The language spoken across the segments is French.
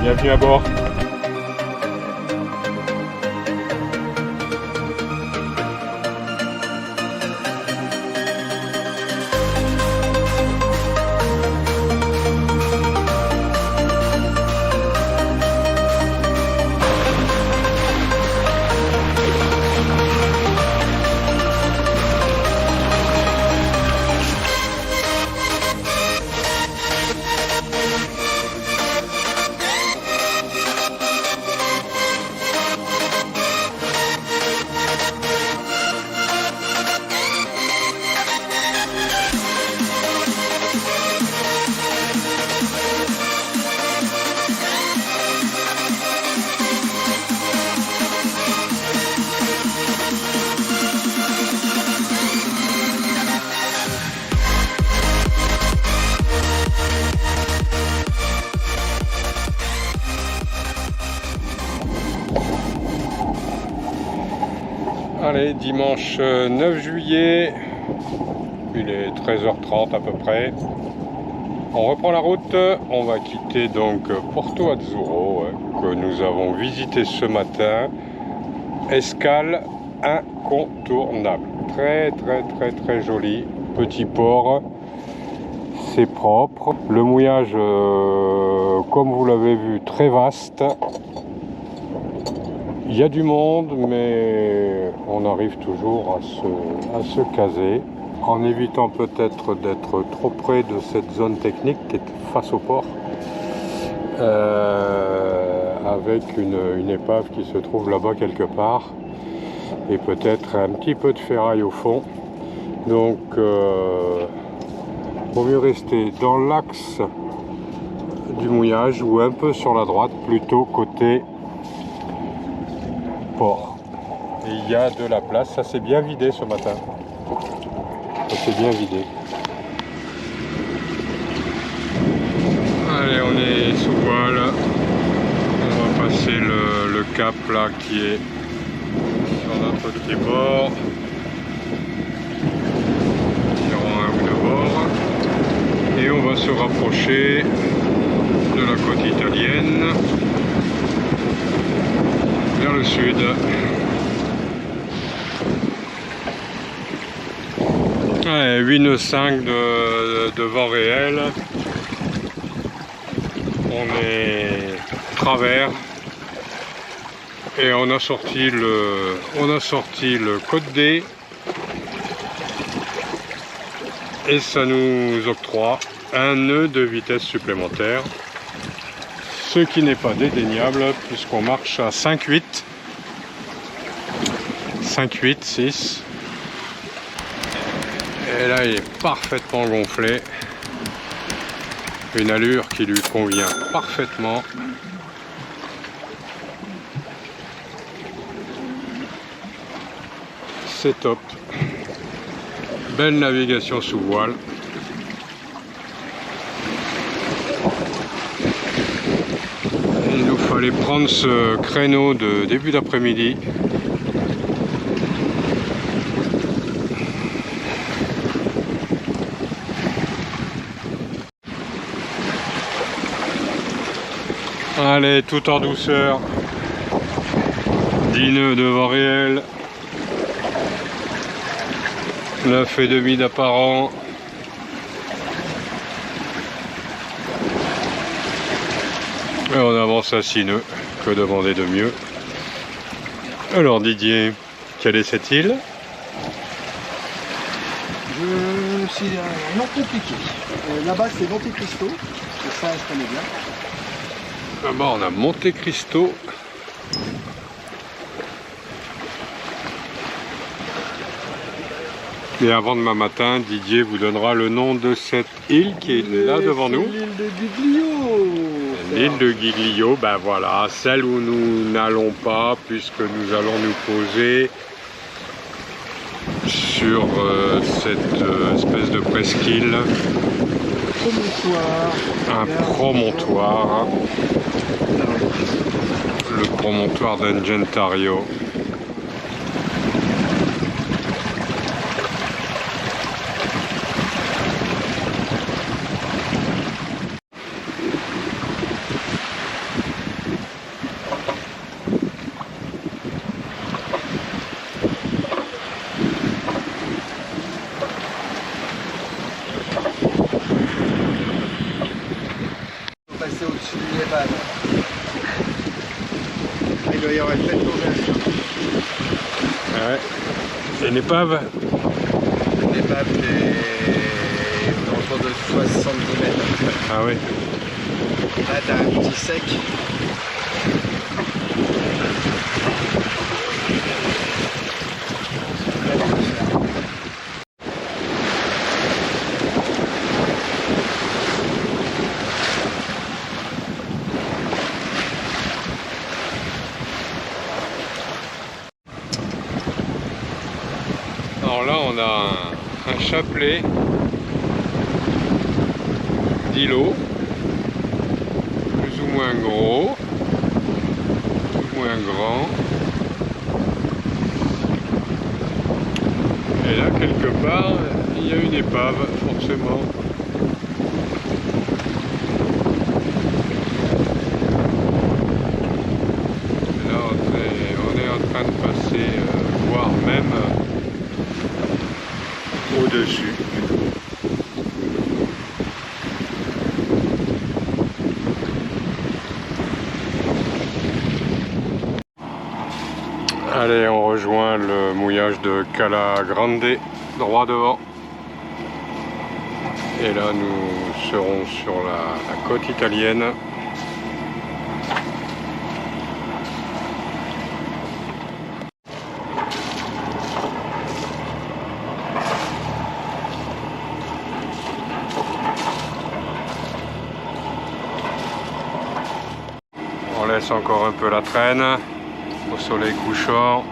Bienvenue à bord. Allez, dimanche 9 juillet, il est 13h30 à peu près. On reprend la route, on va quitter donc Porto Azzurro, que nous avons visité ce matin. Escale incontournable, très joli, petit port, c'est propre. Le mouillage, comme vous l'avez vu, très vaste. Il y a du monde, mais on arrive toujours à se caser, en évitant peut-être d'être trop près de cette zone technique qui est face au port, avec une épave qui se trouve là-bas quelque part, et peut-être un petit peu de ferraille au fond. Donc, vaut mieux rester dans l'axe du mouillage ou un peu sur la droite, plutôt côté port. Et il y a de la place, ça s'est bien vidé ce matin. Ça s'est bien vidé. Allez, on est sous voile. On va passer le cap là qui est sur notre petit bord. Sur un ou deux bords. Et on va se rapprocher de la côte italienne. Vers le sud. Ouais, 8 nœuds 5 de vent réel. On est travers et on a sorti le code D et ça nous octroie un nœud de vitesse supplémentaire. Ce qui n'est pas dédaignable puisqu'on marche à 5,8, 6. Et là il est parfaitement gonflé. Une allure qui lui convient parfaitement. C'est top. Belle navigation sous voile. Il nous fallait prendre ce créneau de début d'après-midi. Allez, tout en douceur. 10 nœuds de vent réel. 9,5 d'apparent. Et on avance à 6 nœuds, que demander de mieux. Alors Didier, quelle est cette île? C'est un nom compliqué. Là-bas c'est Monte Cristo, ça je connais bien. Là-bas on a Monte Cristo. Et avant demain matin, Didier vous donnera le nom de cette île qui est là devant nous. L'île de Giglio. L'île de Giglio, ben voilà, celle où nous n'allons pas puisque nous allons nous poser sur cette espèce de presqu'île. Un promontoire. Le promontoire d'Argentario. c'est l'épave. Il doit y avoir une belle plongée. Ouais. Et une épave? Une épave autour de 70 mètres. Ah oui. Là, t'as un petit sec. Alors là, on a un chapelet d'îlots, plus ou moins gros, plus ou moins grand. Et là, quelque part, il y a une épave, forcément. Là, on est en train de passer, voire même au-dessus. Allez, on rejoint le mouillage de Cala Grande, droit devant. Et là, nous serons sur la côte italienne. On laisse encore un peu la traîne au soleil couchant.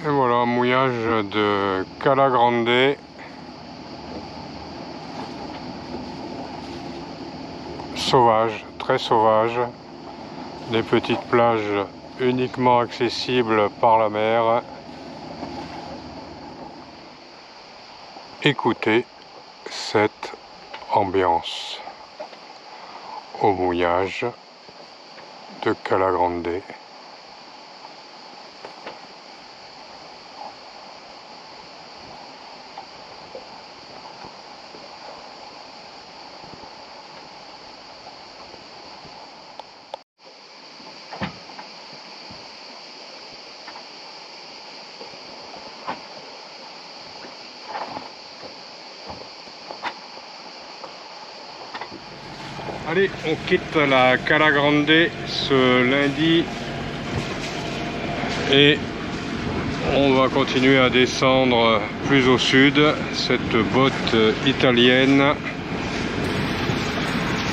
Et voilà, un mouillage de Cala Grande. Sauvage, très sauvage. Des petites plages uniquement accessibles par la mer. Écoutez cette ambiance au mouillage de Cala Grande. Allez, on quitte la Cala Grande ce lundi et on va continuer à descendre plus au sud, cette botte italienne,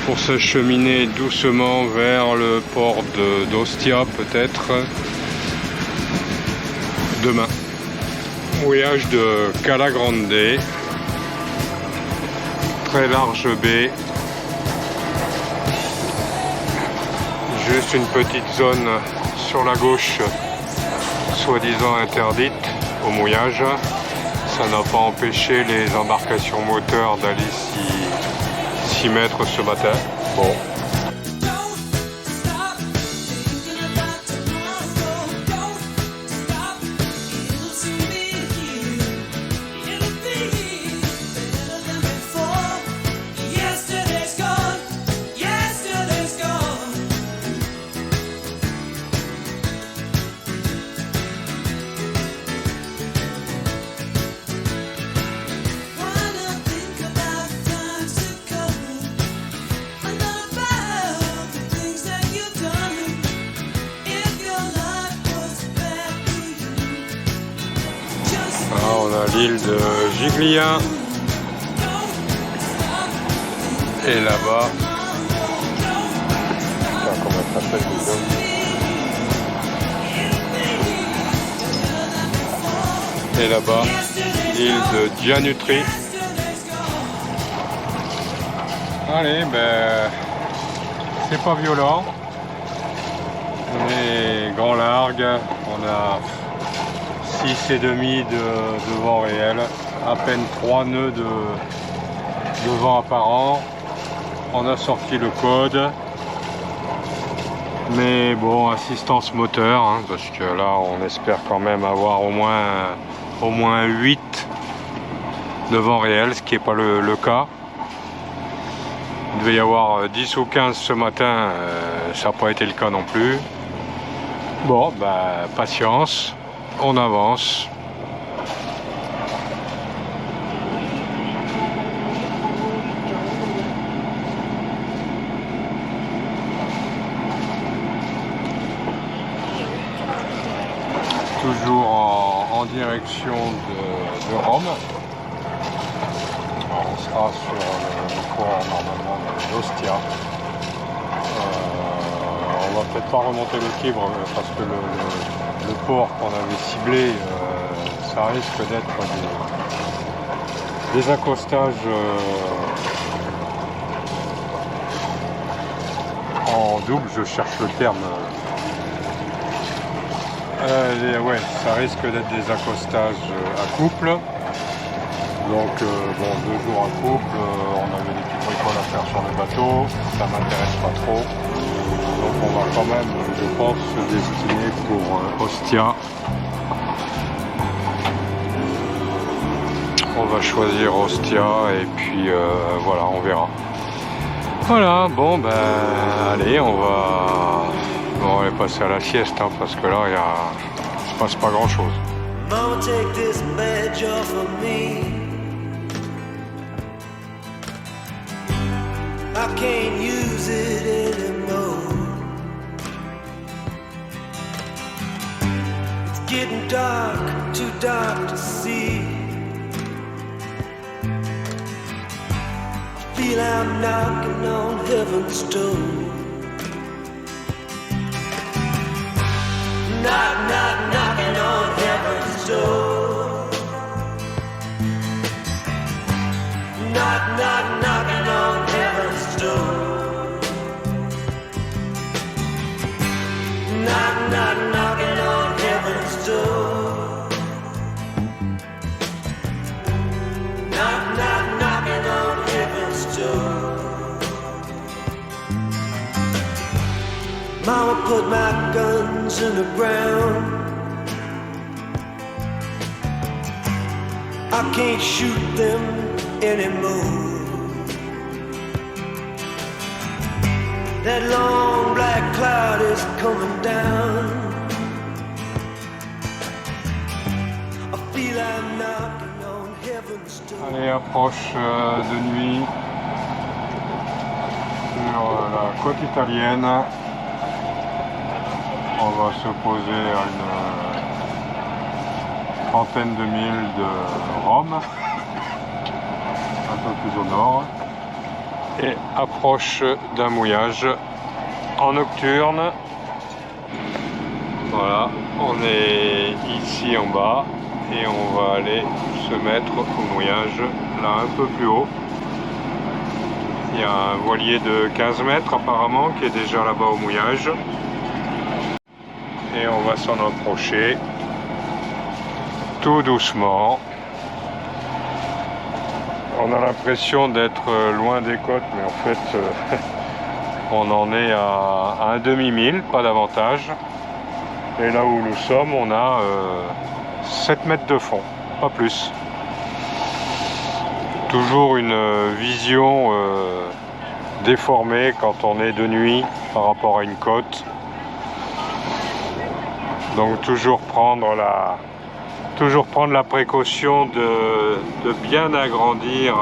pour s'acheminer doucement vers le port d'Ostia peut-être demain. Mouillage de Cala Grande, très large baie. Juste une petite zone sur la gauche, soi-disant interdite au mouillage. Ça n'a pas empêché les embarcations moteurs d'aller s'y mettre ce matin. Bon. On a l'île de Giglia et là-bas, et là-bas, l'île de Gianutri. Allez, ben, c'est pas violent. On est grand largue, on a 6,5 de vent réel, à peine 3 nœuds de vent apparent. On a sorti le code, mais bon, assistance moteur, hein, parce que là on espère quand même avoir au moins 8 de vent réel, ce qui n'est pas le cas. Il devait y avoir 10 ou 15 ce matin, ça n'a pas été le cas non plus. Bon, bah patience, on avance. Toujours en direction de Rome. Alors, on sera sur le port normalement d'Ostia. On va peut-être pas remonter le Tibre parce que le port qu'on avait ciblé, ça risque d'être des accostages en double, je cherche le terme. Ouais, ça risque d'être des accostages à couple. Donc bon, 2 jours à couple, on avait des petits bricoles à faire sur le bateau, ça m'intéresse pas trop. Donc on va quand même, je pense, se destiner pour Ostia. On va choisir Ostia et puis voilà, on verra. Voilà, bon ben allez, on va aller passer à la sieste, hein, parce que là il se passe pas grand chose. Mama, take this badge off of me. I can't use it anymore. It's getting dark, too dark to see. I feel I'm knocking on heaven's door. Knock, knock, knocking on heaven's door. Knock, knock, knocking on heaven's door. Knock, knock, knocking on heaven's door. Knock, knock, knocking on heaven's door. Mama put my guns in the ground. I can't shoot them anymore. That long black cloud is coming down. I feel I'm knocking on heaven's door. Allez, approche de nuit sur la côte italienne. On va se poser à une trentaine de milles de Rome, un peu plus au nord, et approche d'un mouillage en nocturne. Voilà, on est ici en bas et on va aller se mettre au mouillage là un peu plus haut. Il y a un voilier de 15 mètres apparemment qui est déjà là-bas au mouillage. Et on va s'en approcher tout doucement. On a l'impression d'être loin des côtes, mais en fait on en est à un demi-mille, pas davantage. Et là où nous sommes, on a 7 mètres de fond, pas plus. Toujours une vision déformée quand on est de nuit par rapport à une côte. Donc toujours prendre la précaution de bien agrandir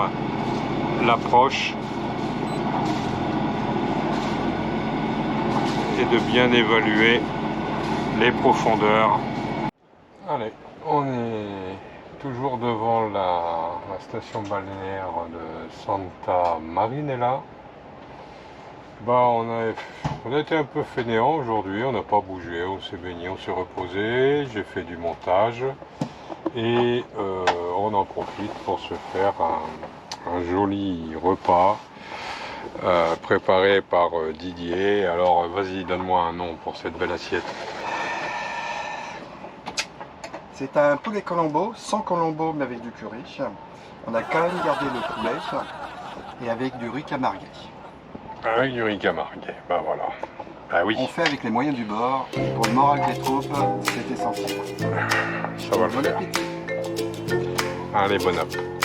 l'approche et de bien évaluer les profondeurs. Allez, on est toujours devant la station balnéaire de Santa Marinella. Bah, on a été un peu fainéant aujourd'hui, on n'a pas bougé, on s'est baigné, on s'est reposé, j'ai fait du montage et on en profite pour se faire un joli repas préparé par Didier. Alors vas-y, donne-moi un nom pour cette belle assiette. C'est un poulet colombo, sans colombo mais avec du curry. On a quand même gardé le poulet et avec du riz camarguais. Avec du riz camarguais, ben voilà. Ah oui, On fait avec les moyens du bord. Pour le moral des troupes, c'est essentiel. ça va le Bon faire. appétit. Allez, bon app.